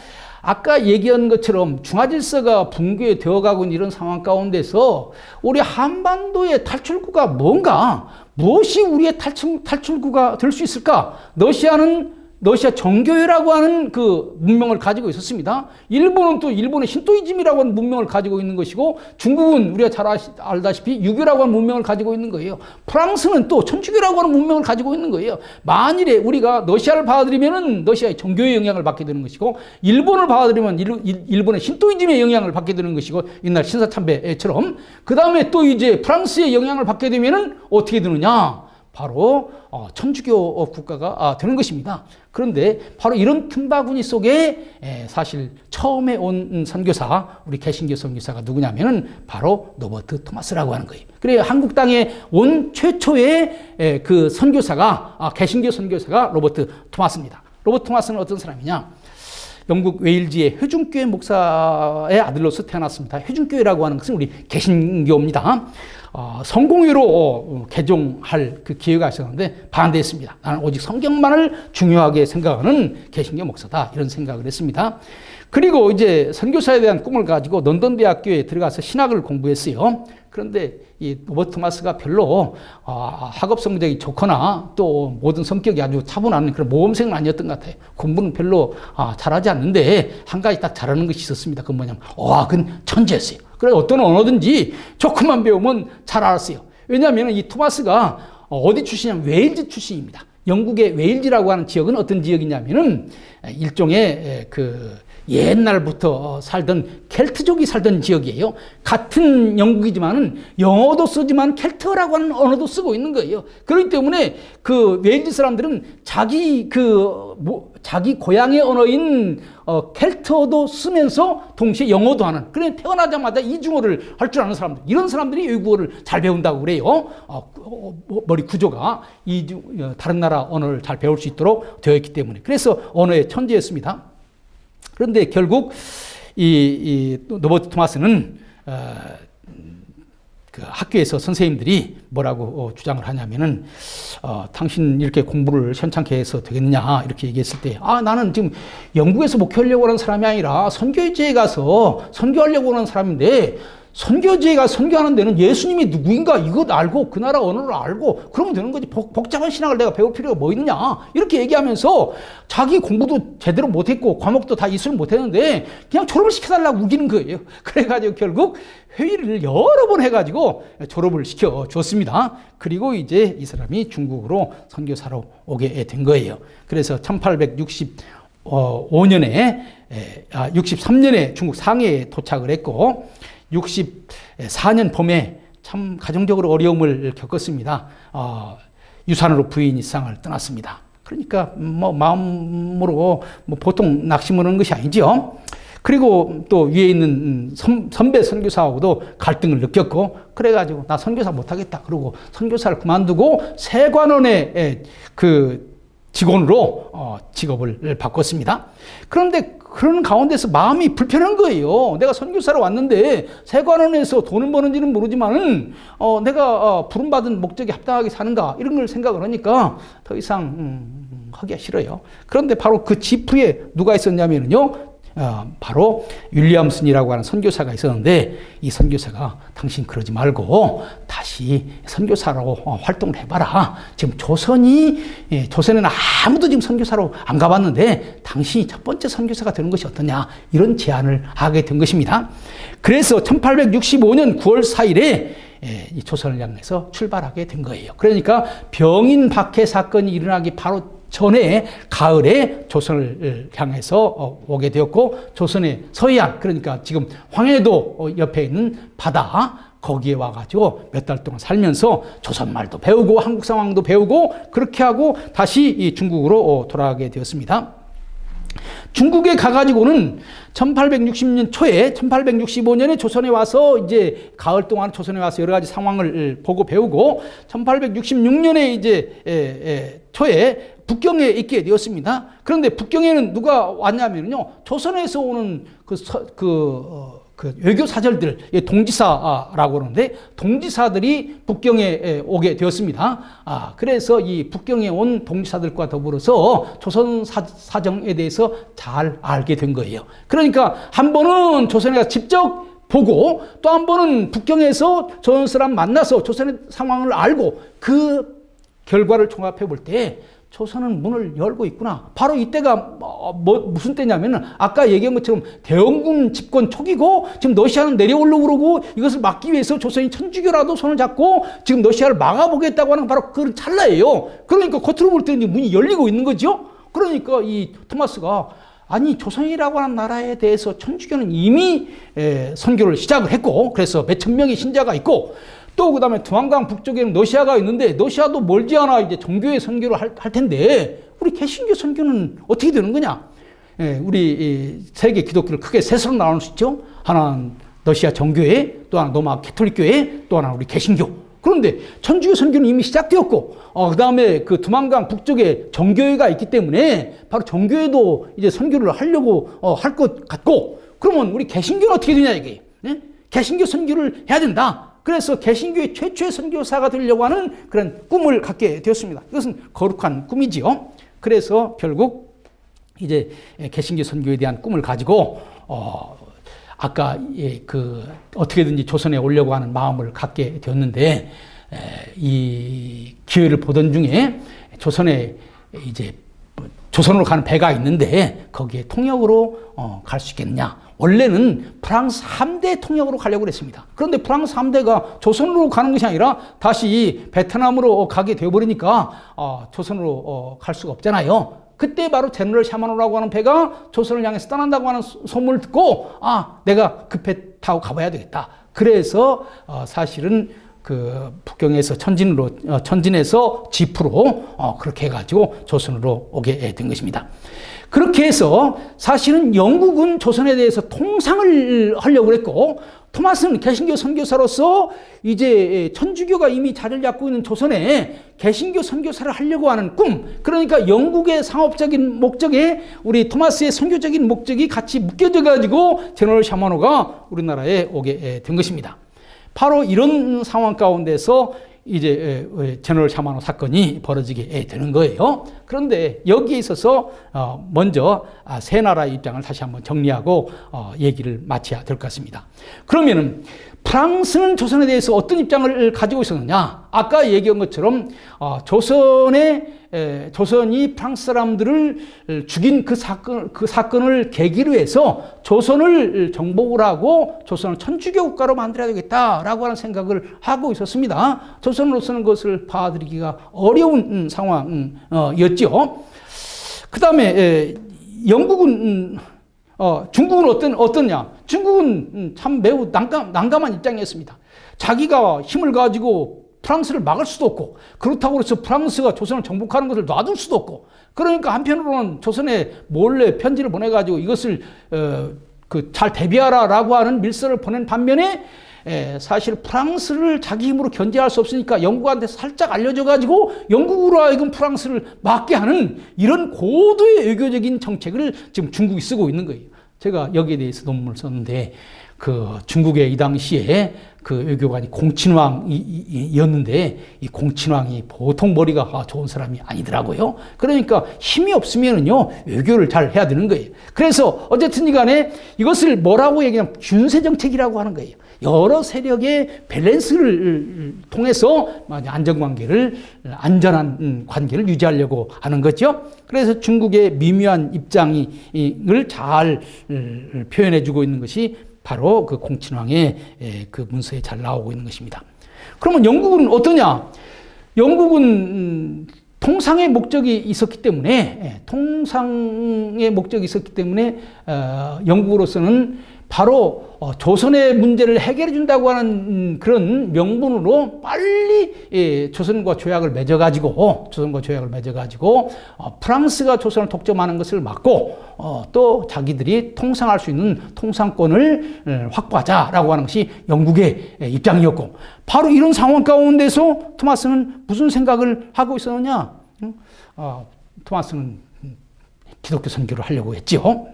아까 얘기한 것처럼 중화질서가 붕괴되어 가고 있는 이런 상황 가운데서 우리 한반도의 탈출구가 뭔가, 무엇이 우리의 탈출구가 될 수 있을까? 러시아는 러시아 정교회라고 하는 그 문명을 가지고 있었습니다. 일본은 또 일본의 신토이즘이라고 하는 문명을 가지고 있는 것이고, 중국은 우리가 잘 알다시피 유교라고 하는 문명을 가지고 있는 거예요. 프랑스는 또 천주교라고 하는 문명을 가지고 있는 거예요. 만일에 우리가 러시아를 받아들이면 러시아의 정교의 영향을 받게 되는 것이고, 일본을 받아들이면 일본의 신토이즘의 영향을 받게 되는 것이고, 옛날 신사참배처럼, 그 다음에 또 이제 프랑스의 영향을 받게 되면은 어떻게 되느냐? 바로 천주교 국가가 되는 것입니다. 그런데 바로 이런 틈바구니 속에 사실 처음에 온 선교사, 우리 개신교 선교사가 누구냐면은 바로 로버트 토마스라고 하는 거예요. 그래요. 한국 땅에 온 최초의 그 선교사가, 개신교 선교사가 로버트 토마스입니다. 로버트 토마스는 어떤 사람이냐? 영국 웨일즈의 회중교회 목사의 아들로서 태어났습니다. 회중교회라고 하는 것은 우리 개신교입니다. 성공회로 개종할 그 기회가 있었는데 반대했습니다. 나는 오직 성경만을 중요하게 생각하는 개신교 목사다, 이런 생각을 했습니다. 그리고 이제 선교사에 대한 꿈을 가지고 런던 대학교에 들어가서 신학을 공부했어요. 그런데 이 로버트 토마스가 별로 학업 성적이 좋거나 또 모든 성격이 아주 차분한 그런 모범생은 아니었던 것 같아요. 공부는 별로 잘하지 않는데 한 가지 딱 잘하는 것이 있었습니다. 그건 뭐냐면 그건 천재였어요. 그래서 어떤 언어든지 조금만 배우면 잘 알았어요. 왜냐하면 이 토마스가 어디 출신이냐면 웨일즈 출신입니다. 영국의 웨일즈라고 하는 지역은 어떤 지역이냐면은 일종의 그 옛날부터 살던 켈트족이 살던 지역이에요. 같은 영국이지만은 영어도 쓰지만 켈트어라고 하는 언어도 쓰고 있는 거예요. 그렇기 때문에 그 웨일즈 사람들은 자기 고향의 언어인 켈트어도 쓰면서 동시에 영어도 하는, 그래 태어나자마자 이중어를 할 줄 아는 사람들, 이런 사람들이 외국어를 잘 배운다고 그래요. 머리 구조가 다른 나라 언어를 잘 배울 수 있도록 되어 있기 때문에. 그래서 언어의 천재였습니다. 그런데 결국 이 로버트 토마스는 그 학교에서 선생님들이 뭐라고 주장을 하냐면은 당신 이렇게 공부를 현찮게 해서 되겠느냐 이렇게 얘기했을 때 나는 지금 영국에서 목회하려고 하는 사람이 아니라 선교지에 가서 선교하려고 하는 사람인데, 선교지가 선교하는 데는 예수님이 누구인가 이것 알고 그 나라 언어를 알고 그러면 되는 거지, 복잡한 신학을 내가 배울 필요가 뭐 있느냐 이렇게 얘기하면서 자기 공부도 제대로 못했고 과목도 다 이수를 못했는데 그냥 졸업을 시켜달라고 우기는 거예요. 그래가지고 결국 회의를 여러 번 해가지고 졸업을 시켜줬습니다. 그리고 이제 이 사람이 중국으로 선교사로 오게 된 거예요. 그래서 63년에 중국 상해에 도착을 했고 64년 봄에 참 가정적으로 어려움을 겪었습니다. 유산으로 부인 이상을 떠났습니다. 그러니까 마음으로 보통 낙심하는 것이 아니죠. 그리고 또 위에 있는 선배 선교사하고도 갈등을 느꼈고, 그래가지고 나 선교사 못하겠다 그러고 선교사를 그만두고 세관원의 그 직원으로 직업을 바꿨습니다. 그런데 그런 가운데서 마음이 불편한 거예요. 내가 선교사로 왔는데 세관원에서 돈을 버는지는 모르지만은 내가 부름받은 목적에 합당하게 사는가 이런 걸 생각을 하니까 더 이상 하기가 싫어요. 그런데 바로 그 지프에 누가 있었냐면요, 바로 윌리엄슨이라고 하는 선교사가 있었는데, 이 선교사가 당신 그러지 말고 다시 선교사로 활동을 해봐라. 지금 조선에는 아무도 지금 선교사로 안 가봤는데 당신이 첫 번째 선교사가 되는 것이 어떠냐, 이런 제안을 하게 된 것입니다. 그래서 1865년 9월 4일에 이 조선을 향해서 출발하게 된 거예요. 그러니까 병인 박해 사건이 일어나기 바로 전에 가을에 조선을 향해서 오게 되었고, 조선의 서해안, 그러니까 지금 황해도 옆에 있는 바다, 거기에 와가지고 몇 달 동안 살면서 조선말도 배우고 한국 상황도 배우고 그렇게 하고 다시 이 중국으로 돌아가게 되었습니다. 중국에 가가지고는 1860년 초에 1865년에 조선에 와서 이제 가을 동안 조선에 와서 여러 가지 상황을 보고 배우고 1866년에 이제 초에 북경에 있게 되었습니다. 그런데 북경에는 누가 왔냐면요, 조선에서 오는 그 외교 사절들, 동지사라고 그러는데 동지사들이 북경에 오게 되었습니다. 그래서 이 북경에 온 동지사들과 더불어서 조선 사정에 대해서 잘 알게 된 거예요. 그러니까 한 번은 조선에 가서 직접 보고 또 한 번은 북경에서 조선 사람 만나서 조선의 상황을 알고 그 결과를 종합해 볼 때 조선은 문을 열고 있구나. 바로 이때가 무슨 때냐면은 아까 얘기한 것처럼 대원군 집권 초기고 지금 러시아는 내려오려고 그러고 이것을 막기 위해서 조선이 천주교라도 손을 잡고 지금 러시아를 막아보겠다고 하는 바로 그 찰나예요. 그러니까 겉으로 볼 때는 문이 열리고 있는 거죠. 그러니까 이 토마스가 아니 조선이라고 하는 나라에 대해서 천주교는 이미 선교를 시작을 했고 그래서 몇천 명의 신자가 있고 또 그다음에 두만강 북쪽에는 러시아가 있는데 러시아도 멀지 않아 이제 정교의 선교를 할 텐데 우리 개신교 선교는 어떻게 되는 거냐? 우리 세계 기독교를 크게 셋으로 나눌 수 있죠. 하나는 러시아 정교회, 또 하나 로마 캐톨릭교회, 또 하나 우리 개신교. 그런데 천주교 선교는 이미 시작되었고, 그다음에 그 두만강 북쪽에 정교회가 있기 때문에 바로 정교회도 이제 선교를 하려고 할 것 같고, 그러면 우리 개신교는 어떻게 되냐 이게? 네? 개신교 선교를 해야 된다. 그래서 개신교의 최초의 선교사가 되려고 하는 그런 꿈을 갖게 되었습니다. 이것은 거룩한 꿈이지요. 그래서 결국 이제 개신교 선교에 대한 꿈을 가지고 아까 그 어떻게든지 조선에 오려고 하는 마음을 갖게 되었는데 이 기회를 보던 중에 조선에 이제 조선으로 가는 배가 있는데 거기에 통역으로 갈 수 있겠느냐. 원래는 프랑스 함대 통역으로 가려고 그랬습니다. 그런데 프랑스 함대가 조선으로 가는 것이 아니라 다시 베트남으로 가게 되어버리니까 조선으로 갈 수가 없잖아요. 그때 바로 제너럴 샤마노라고 하는 배가 조선을 향해서 떠난다고 하는 소문을 듣고 내가 그 배 타고 가봐야 되겠다. 그래서 사실은 그 북경에서 천진에서 지프로 그렇게 해가지고 조선으로 오게 된 것입니다. 그렇게 해서 사실은 영국은 조선에 대해서 통상을 하려고 그랬고 토마스는 개신교 선교사로서 이제 천주교가 이미 자리를 잡고 있는 조선에 개신교 선교사를 하려고 하는 꿈, 그러니까 영국의 상업적인 목적에 우리 토마스의 선교적인 목적이 같이 묶여져 가지고 제너럴 샤마노가 우리나라에 오게 된 것입니다. 바로 이런 상황 가운데서 이제 제너럴 샤마노 사건이 벌어지게 되는 거예요. 그런데 여기에 있어서 먼저 세 나라의 입장을 다시 한번 정리하고 얘기를 마쳐야 될 것 같습니다. 그러면은 프랑스는 조선에 대해서 어떤 입장을 가지고 있었느냐? 아까 얘기한 것처럼 조선이 프랑스 사람들을 죽인 그 사건을 계기로 해서 조선을 정복을 하고 조선을 천주교 국가로 만들어야 되겠다라고 하는 생각을 하고 있었습니다. 조선으로서는 그것을 받아들이기가 어려운 상황이었죠. 그 다음에 영국은 중국은 어떠냐? 중국은 참 매우 난감한 입장이었습니다. 자기가 힘을 가지고 프랑스를 막을 수도 없고 그렇다고 해서 프랑스가 조선을 정복하는 것을 놔둘 수도 없고 그러니까 한편으로는 조선에 몰래 편지를 보내가지고 이것을 잘 대비하라라고 하는 밀서를 보낸 반면에 사실 프랑스를 자기 힘으로 견제할 수 없으니까 영국한테 살짝 알려줘가지고 영국으로 하여금 프랑스를 막게 하는 이런 고도의 외교적인 정책을 지금 중국이 쓰고 있는 거예요. 제가 여기에 대해서 논문을 썼는데 그 중국의 이 당시에 그 외교관이 공친왕이었는데 이 공친왕이 보통 머리가 좋은 사람이 아니더라고요. 그러니까 힘이 없으면은요 외교를 잘 해야 되는 거예요. 그래서 어쨌든 간에 이것을 뭐라고 얘기하면 균세 정책이라고 하는 거예요. 여러 세력의 밸런스를 통해서 안전한 관계를 유지하려고 하는 거죠. 그래서 중국의 미묘한 입장을 잘 표현해주고 있는 것이 바로 그 공친왕의 그 문서에 잘 나오고 있는 것입니다. 그러면 영국은 어떠냐? 영국은 통상의 목적이 있었기 때문에 영국으로서는 바로 조선의 문제를 해결해 준다고 하는 그런 명분으로 빨리 조선과 조약을 맺어가지고 프랑스가 조선을 독점하는 것을 막고 또 자기들이 통상할 수 있는 통상권을 확보하자라고 하는 것이 영국의 입장이었고 바로 이런 상황 가운데서 토마스는 무슨 생각을 하고 있었느냐? 토마스는 기독교 선교를 하려고 했지요.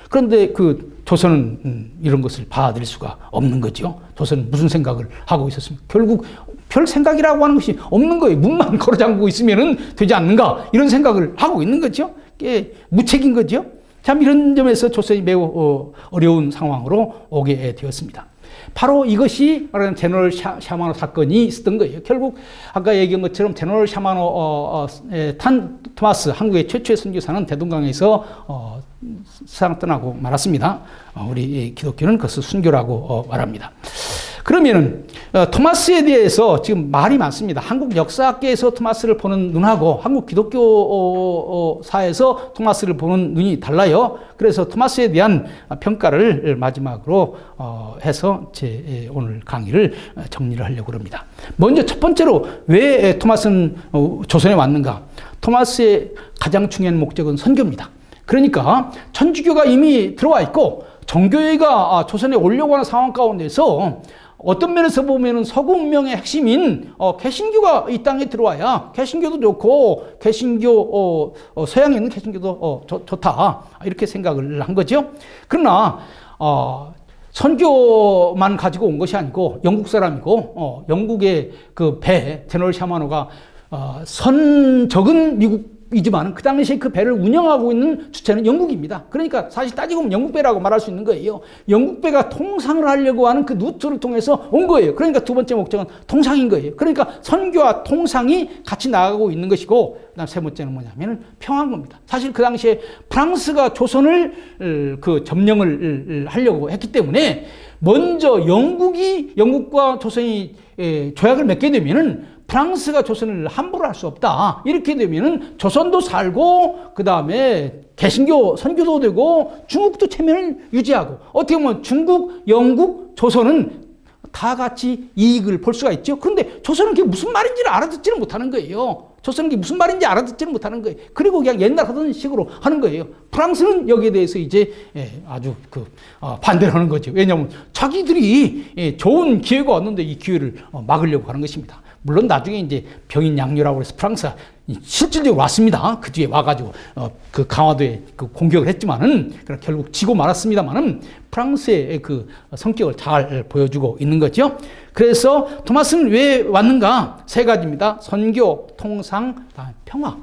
그런데 그 조선은 이런 것을 받아들일 수가 없는 거죠. 조선은 무슨 생각을 하고 있었습니까? 결국 별 생각이라고 하는 것이 없는 거예요. 문만 걸어 잠그고 있으면 되지 않는가? 이런 생각을 하고 있는 거죠. 무책인 거죠. 참 이런 점에서 조선이 매우 어려운 상황으로 오게 되었습니다. 바로 이것이 말하는 제너럴 샤마노 사건이 있었던 거예요. 결국 아까 얘기한 것처럼 제너럴 샤마노 탄 토마스, 한국의 최초의 선교사는 대동강에서 세상 떠나고 말았습니다. 우리 기독교는 그것을 순교라고 말합니다. 그러면은 토마스에 대해서 지금 말이 많습니다. 한국 역사학계에서 토마스를 보는 눈하고 한국 기독교사에서 토마스를 보는 눈이 달라요. 그래서 토마스에 대한 평가를 마지막으로 해서 제 오늘 강의를 정리를 하려고 합니다. 먼저 첫 번째로 왜 토마스는 조선에 왔는가? 토마스의 가장 중요한 목적은 선교입니다. 그러니까 천주교가 이미 들어와 있고 정교회가 조선에 오려고 하는 상황 가운데서 어떤 면에서 보면은 서구 문명의 핵심인 개신교가 이 땅에 들어와야 개신교도 좋고 개신교 서양에 있는 개신교도 좋다 이렇게 생각을 한 거죠. 그러나 선교만 가지고 온 것이 아니고 영국 사람이고 영국의 그 배 제너럴 샤마노가 선적은 미국이지만 그 당시에 그 배를 운영하고 있는 주체는 영국입니다. 그러니까 사실 따지고 보면 영국 배라고 말할 수 있는 거예요. 영국 배가 통상을 하려고 하는 그 루트를 통해서 온 거예요. 그러니까 두 번째 목적은 통상인 거예요. 그러니까 선교와 통상이 같이 나가고 있는 것이고, 그다음 세 번째는 뭐냐면 평화인 겁니다. 사실 그 당시에 프랑스가 조선을 점령을 하려고 했기 때문에 먼저 영국과 조선이 조약을 맺게 되면은 프랑스가 조선을 함부로 할 수 없다. 이렇게 되면은 조선도 살고 그 다음에 개신교 선교도 되고 중국도 체면을 유지하고 어떻게 보면 중국, 영국, 조선은 다 같이 이익을 볼 수가 있죠. 그런데 조선은 그게 무슨 말인지를 알아듣지를 못하는 거예요. 조선은 그게 무슨 말인지 알아듣지를 못하는 거예요. 그리고 그냥 옛날 하던 식으로 하는 거예요. 프랑스는 여기에 대해서 이제 아주 반대를 하는 거죠. 왜냐하면 자기들이 좋은 기회가 왔는데 이 기회를 막으려고 하는 것입니다. 물론 나중에 이제 병인 양요라고 해서 프랑스가 실질적으로 왔습니다. 그 뒤에 와가지고 그 강화도에 그 공격을 했지만은 결국 지고 말았습니다만은 프랑스의 그 성격을 잘 보여주고 있는 거죠. 그래서 토마스는 왜 왔는가? 세 가지입니다. 선교, 통상, 평화.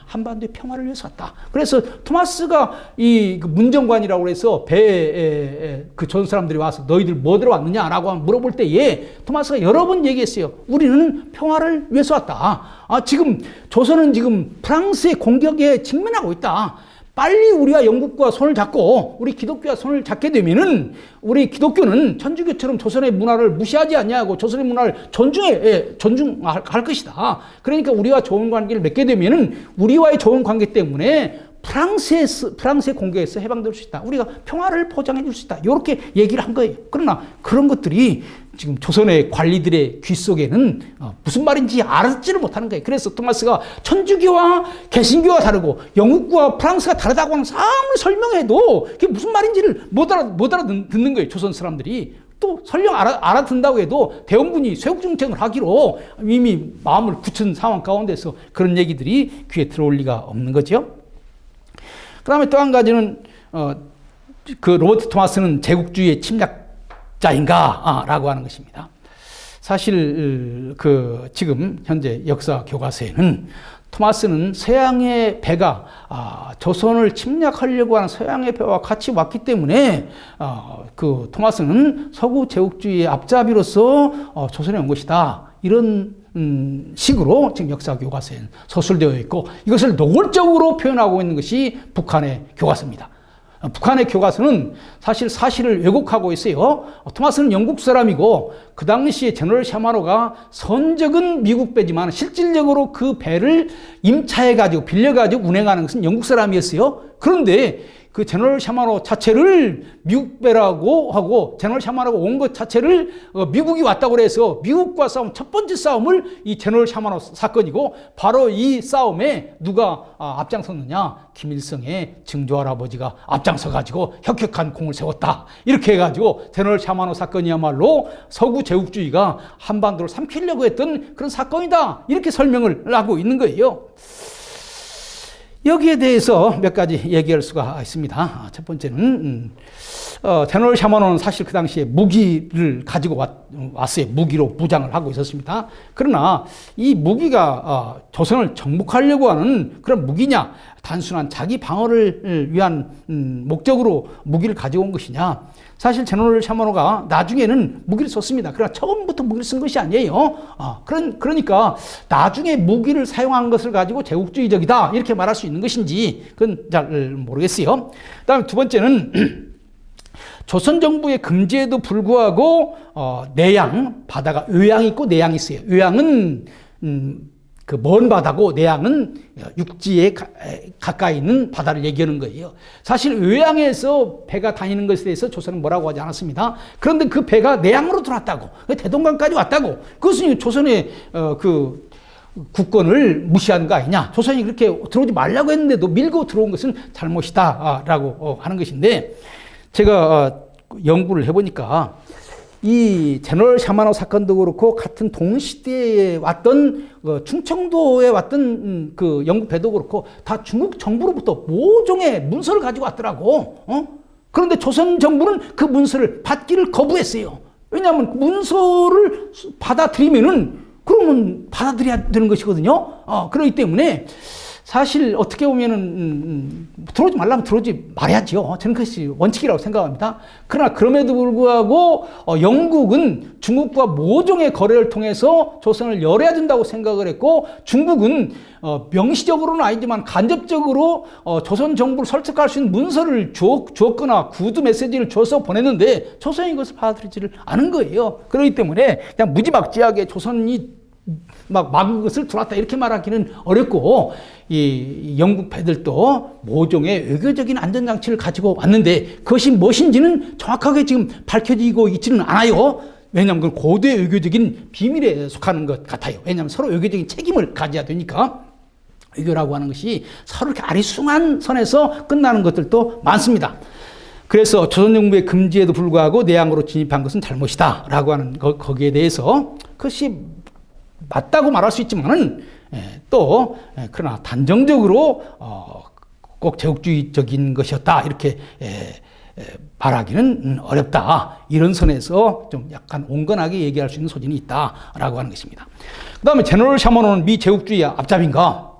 한반도의 평화를 위해서 왔다. 그래서 토마스가 이 문정관이라고 해서 배에 그 전 사람들이 와서 너희들 뭐 들어왔느냐라고 물어볼 때에 토마스가 여러 번 얘기했어요. 우리는 평화를 위해서 왔다. 지금 조선은 지금 프랑스의 공격에 직면하고 있다. 빨리 우리가 영국과 손을 잡고 우리 기독교와 손을 잡게 되면은 우리 기독교는 천주교처럼 조선의 문화를 무시하지 않냐고 공조선의 문화를 존중할 것이다. 그러니까 우리와 좋은 관계를 맺게 되면은 우리와의 좋은 관계 때문에 프랑스의 공격에서 해방될 수 있다. 우리가 평화를 보장해 줄 수 있다. 이렇게 얘기를 한 거예요. 그러나 그런 것들이 지금 조선의 관리들의 귀 속에는 무슨 말인지 알아듣지를 못하는 거예요. 그래서 토마스가 천주교와 개신교가 다르고 영국과 프랑스가 다르다고 하는 상황을 설명해도 그게 무슨 말인지를 못 알아듣는 거예요. 조선 사람들이. 또 설령 알아듣는다고 해도 대원군이 쇄국정책을 하기로 이미 마음을 굳힌 상황 가운데서 그런 얘기들이 귀에 들어올 리가 없는 거죠. 그 다음에 또 한 가지는 그 로버트 토마스는 제국주의의 침략자인가 라고 하는 것입니다. 사실 지금 현재 역사 교과서에는 토마스는 서양의 배가 조선을 침략하려고 하는 서양의 배와 같이 왔기 때문에 그 토마스는 서구 제국주의의 앞잡이로서 조선에 온 것이다. 이런 식으로 지금 역사 교과서에는 서술되어 있고 이것을 노골적으로 표현하고 있는 것이 북한의 교과서입니다. 북한의 교과서는 사실을 왜곡하고 있어요. 토마스는 영국 사람이고 그 당시에 제너럴 샤마노가 선적은 미국 배지만 실질적으로 그 배를 임차해가지고 빌려가지고 운행하는 것은 영국 사람이었어요. 그런데 그 제너럴 샤마노 자체를 미국 배라고 하고 제너럴 샤마노가 온 것 자체를 미국이 왔다고 해서 미국과 싸운 첫 번째 싸움을 이 제너럴 샤마노 사건이고 바로 이 싸움에 누가 앞장섰느냐? 김일성의 증조할아버지가 앞장서가지고 혁혁한 공을 세웠다. 이렇게 해가지고 제너럴 샤마노 사건이야말로 서구 제국주의가 한반도를 삼키려고 했던 그런 사건이다. 이렇게 설명을 하고 있는 거예요. 여기에 대해서 몇 가지 얘기할 수가 있습니다. 첫 번째는 제너럴 샤머논은 사실 그 당시에 무기를 가지고 왔어요. 무기로 무장을 하고 있었습니다. 그러나 이 무기가 조선을 정복하려고 하는 그런 무기냐, 단순한 자기 방어를 위한 목적으로 무기를 가지고 온 것이냐. 사실 제너럴 샤머논가 나중에는 무기를 썼습니다. 그러나 처음부터 무기를 쓴 것이 아니에요. 그러니까 나중에 무기를 사용한 것을 가지고 제국주의적이다 이렇게 말할 수 있는 것인지 그건 잘 모르겠어요. 그다음에 두 번째는 조선 정부의 금지에도 불구하고 내양 바다가 외양이 있고 내양이 있어요. 외양은 그 먼 바다고 내양은 육지에 가까이 있는 바다를 얘기하는 거예요. 사실 외양에서 배가 다니는 것에 대해서 조선은 뭐라고 하지 않았습니다. 그런데 그 배가 내양으로 들어왔다고, 대동강까지 왔다고. 그것은 조선의 그 국권을 무시한 거 아니냐. 조선이 그렇게 들어오지 말라고 했는데도 밀고 들어온 것은 잘못이다라고 하는 것인데, 제가 연구를 해보니까 이 제너럴 샤머논 사건도 그렇고 같은 동시대에 왔던 충청도에 왔던 그 영국 배도 그렇고 다 중국 정부로부터 모종의 문서를 가지고 왔더라고. 그런데 조선 정부는 그 문서를 받기를 거부했어요. 왜냐하면 문서를 받아들이면은 그러면 받아들여야 되는 것이거든요. 그렇기 때문에 사실 어떻게 보면은 들어오지 말라면 들어오지 말아야죠. 저는 그것이 원칙이라고 생각합니다. 그러나 그럼에도 불구하고 영국은 중국과 모종의 거래를 통해서 조선을 열어야 된다고 생각을 했고, 중국은 명시적으로는 아니지만 간접적으로 조선 정부를 설득할 수 있는 문서를 주었거나 구두 메시지를 줘서 보냈는데 조선이 그것을 받아들이지를 않은 거예요. 그렇기 때문에 그냥 무지막지하게 조선이 막 것을 들어왔다 이렇게 말하기는 어렵고, 이 영국 배들도 모종의 외교적인 안전장치를 가지고 왔는데 그것이 무엇인지는 정확하게 지금 밝혀지고 있지는 않아요. 왜냐하면 그건 고도의 외교적인 비밀에 속하는 것 같아요. 왜냐하면 서로 외교적인 책임을 가져야 되니까. 외교라고 하는 것이 서로 이렇게 아리숭한 선에서 끝나는 것들도 많습니다. 그래서 조선정부의 금지에도 불구하고 내양으로 진입한 것은 잘못이다 라고 하는 거기에 대해서 그것이 맞다고 말할 수 있지만은 또 그러나 단정적으로 꼭 제국주의적인 것이었다 이렇게 말하기는 어렵다. 이런 선에서 좀 약간 온건하게 얘기할 수 있는 소진이 있다라고 하는 것입니다. 그 다음에 제너럴 샤머논은 미 제국주의 앞잡인가?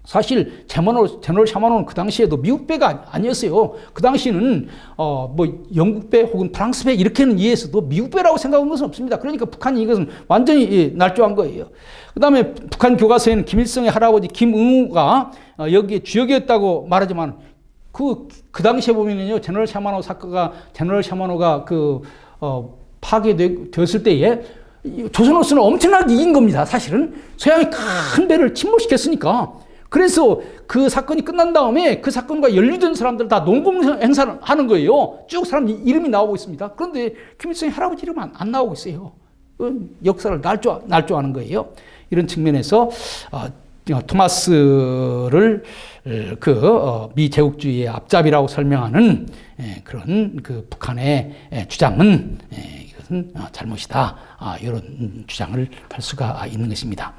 사실 제너럴 샤머논은 그 당시에도 미국 배가 아니었어요. 그 당시는 뭐 영국 배 혹은 프랑스 배 이렇게는 이해해서도 미국 배라고 생각한 것은 없습니다. 그러니까 북한이 이것은 완전히 날조한 거예요. 그 다음에 북한 교과서에는 김일성의 할아버지 김응우가 여기에 주역이었다고 말하지만 그 당시에 보면은요, 제너럴 샤머논가 파괴되었을 때에 조선으로서는 엄청나게 이긴 겁니다. 사실은 서양이 큰 배를 침몰시켰으니까. 그래서 그 사건이 끝난 다음에 그 사건과 연루된 사람들 다 농공 행사를 하는 거예요. 쭉 사람 이름이 나오고 있습니다. 그런데 김일성의 할아버지 이름은 안 나오고 있어요. 역사를 날조하는 거예요. 이런 측면에서 토마스를 미 제국주의의 앞잡이라고 설명하는 그런 그 북한의 주장은 이것은 잘못이다. 이런 주장을 할 수가 있는 것입니다.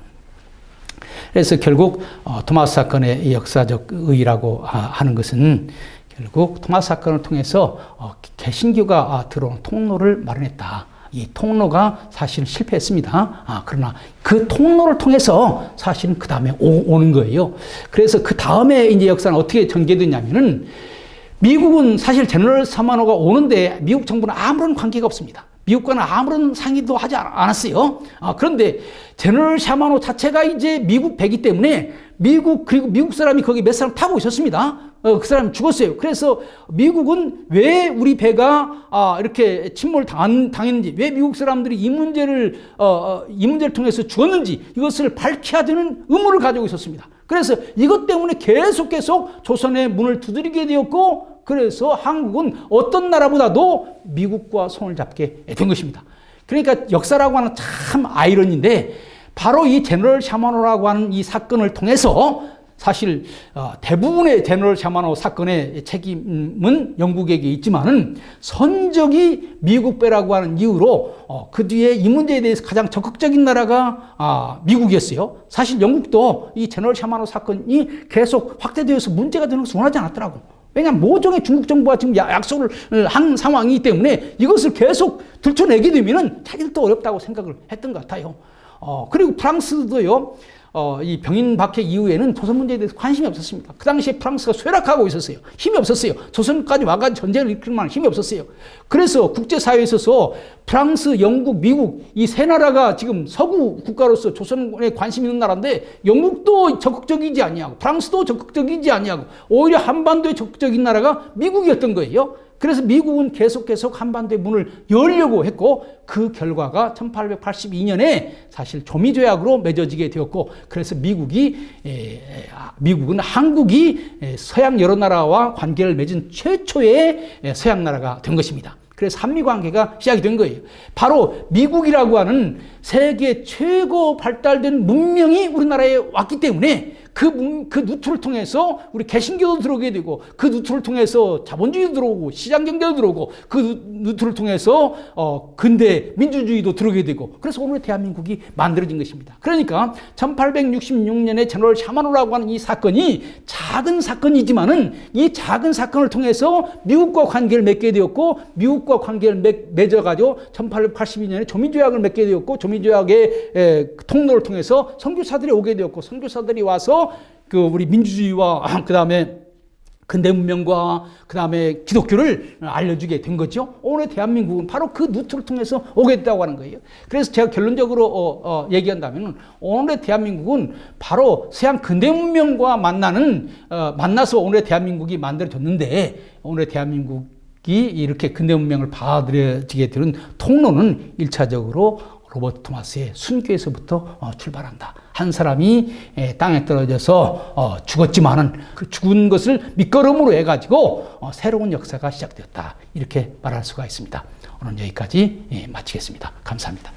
그래서 결국 토마스 사건의 역사적 의의라고 하는 것은 결국 토마스 사건을 통해서 개신교가 들어오는 통로를 마련했다. 이 통로가 사실은 실패했습니다. 그러나 그 통로를 통해서 사실은 그 다음에 오는 거예요. 그래서 그 다음에 이제 역사는 어떻게 전개되냐면은 미국은 사실 제너럴 샤머논가 오는데 미국 정부는 아무런 관계가 없습니다. 미국과는 아무런 상의도 하지 않았어요. 그런데 제너럴 샤머논 자체가 이제 미국 배기 때문에 그리고 미국 사람이 거기 몇 사람 타고 있었습니다. 그 사람이 죽었어요. 그래서 미국은 왜 우리 배가 이렇게 침몰 당했는지, 왜 미국 사람들이 이 문제를 통해서 죽었는지 이것을 밝혀야 되는 의무를 가지고 있었습니다. 그래서 이것 때문에 계속 조선의 문을 두드리게 되었고, 그래서 한국은 어떤 나라보다도 미국과 손을 잡게 된 것입니다. 그러니까 역사라고 하는 참 아이러니인데, 바로 이 제너럴 샤머논이라고 하는 이 사건을 통해서 사실 대부분의 제너럴 샤머논 사건의 책임은 영국에게 있지만은 선적이 미국 배라고 하는 이유로 그 뒤에 이 문제에 대해서 가장 적극적인 나라가 미국이었어요. 사실 영국도 이 제너럴 샤머논 사건이 계속 확대되어서 문제가 되는 것을 원하지 않았더라고. 왜냐하면 모종의 중국 정부가 지금 약속을 한 상황이기 때문에 이것을 계속 들춰내게 되면은 자기들도 어렵다고 생각을 했던 것 같아요. 그리고 프랑스도요, 이 병인 박해 이후에는 조선 문제에 대해서 관심이 없었습니다. 그 당시에 프랑스가 쇠락하고 있었어요. 힘이 없었어요. 조선까지 와가지고 전쟁을 일으킬 만한 힘이 없었어요. 그래서 국제사회에 있어서 프랑스, 영국, 미국 이 세 나라가 지금 서구 국가로서 조선에 관심 있는 나라인데 영국도 적극적이지 아니하고 프랑스도 적극적이지 아니하고 오히려 한반도에 적극적인 나라가 미국이었던 거예요. 그래서 미국은 계속 한반도의 문을 열려고 했고 그 결과가 1882년에 사실 조미조약으로 맺어지게 되었고 그래서 미국은 한국이 서양 여러 나라와 관계를 맺은 최초의 서양 나라가 된 것입니다. 그래서 한미관계가 시작이 된 거예요. 바로 미국이라고 하는 세계 최고 발달된 문명이 우리나라에 왔기 때문에 그 루트를 통해서 우리 개신교도 들어오게 되고 그 루트를 통해서 자본주의도 들어오고 시장경제도 들어오고 그 루트를 통해서 근대 민주주의도 들어오게 되고 그래서 오늘 대한민국이 만들어진 것입니다. 그러니까 1866년에 제너럴 샤마노라고 하는 이 사건이 작은 사건이지만은 이 작은 사건을 통해서 미국과 관계를 맺게 되었고 미국과 관계를 맺어가지고 1882년에 조미조약을 맺게 되었고 조미조약의 통로를 통해서 선교사들이 오게 되었고 선교사들이 와서 그 우리 민주주의와 그 다음에 근대 문명과 그 다음에 기독교를 알려주게 된 거죠. 오늘 대한민국은 바로 그 루트를 통해서 오게 됐다고 하는 거예요. 그래서 제가 결론적으로 얘기한다면 오늘의 대한민국은 바로 서양 근대 문명과 만나서 오늘의 대한민국이 만들어졌는데 오늘의 대한민국이 이렇게 근대 문명을 받아들여지게 되는 통로는 1차적으로 로버트 토마스의 순교에서부터 출발한다. 한 사람이 땅에 떨어져서 죽었지만은 그 죽은 것을 밑거름으로 해가지고 새로운 역사가 시작되었다. 이렇게 말할 수가 있습니다. 오늘 여기까지 마치겠습니다. 감사합니다.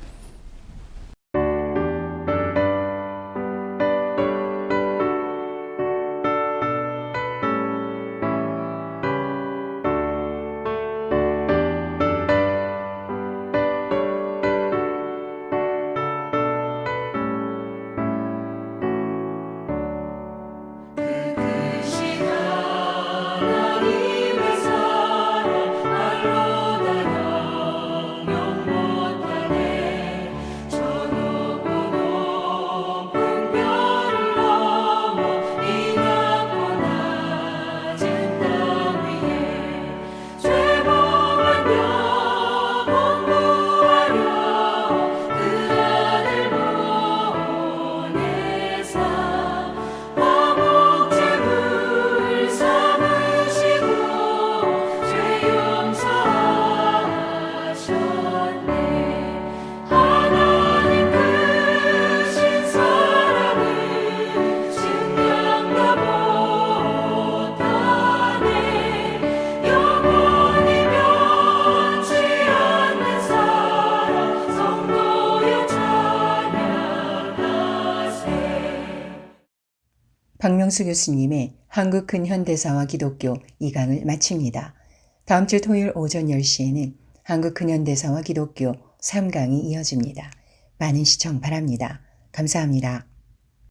박명수 교수님의 한국 근현대사와 기독교 2강을 마칩니다. 다음 주 토요일 오전 10시에는 한국 근현대사와 기독교 3강이 이어집니다. 많은 시청 바랍니다. 감사합니다.